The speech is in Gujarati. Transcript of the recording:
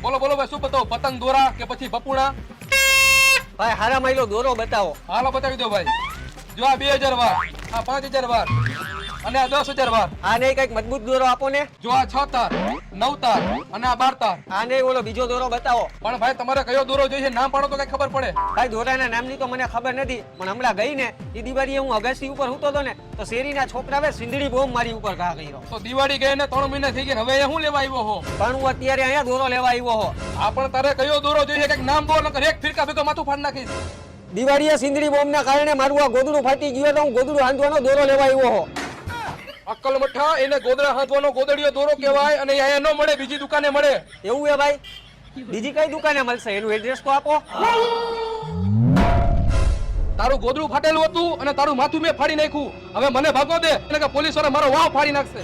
બોલો બોલો ભાઈ, શું બતાવો? પતંગ દોરા કે પછી બપુણા? ભાઈ હારા માયલો દોરો બતાવો. હાલો બતાવી દો ભાઈ. જો આ 2000 વાર, આ 5000 વાર અને આ 10000 વાર. આ નહીં કઈક મજબૂત દોરો આપો ને. જો આ 6 તાર, 9 તાર અને આ 12 તાર. આ નહીં ઓલો બીજો દોરો બતાવો. પણ ભાઈ તમારે કયો દોરો જોઈએ નામ પાડો તો કઈ ખબર પડે. ભાઈ દોરાના નામની તો મને ખબર નથી, પણ હમણાં ગઈ ને એ દિવાળીએ હું અગાસી ઉપર સૂતો હતો ને તો શેરીના છોકરાએ સિંદડી બોમ્બ મારી ઉપર ઘા કર્યો. તો દિવાળી ગઈ ને 3 મહિના થઈ ગયા, હવે અહીંયા શું લેવા આવ્યો હો? પણ હું અત્યારે અહીંયા દોરો લેવા આવ્યો હો. આ પણ તારે કયો દોરો જોઈએ કઈક નામ બોલ, નકર એક ફિરકા ભેગો માથું ફાડી નાખીશ. દિવાળીએ સિંદડી બોમ્બના કારણે મારું આ ગોદડું ફાટી ગયું તો હું ગોદડું હાંધવાનો દોરો લેવા આવ્યો હો. અક્કલ મઠ્ઠા, એને ગોદડા હાથવાનો ગોદડીયો દોરો કહેવાય અને અહીંયા ન મળે, બીજી દુકાને મળે. એવું હે ભાઈ? બીજી કઈ દુકાને મળશે? એનું એડ્રેસ તો આપો. તારું ગોદડું ફાટેલું હતું અને તારું માથું મેં ફાડી નાખ્યું. હવે મને ભાગો દે, એટલે કે પોલીસ વાળા મારો વાવ ફાડી નાખશે.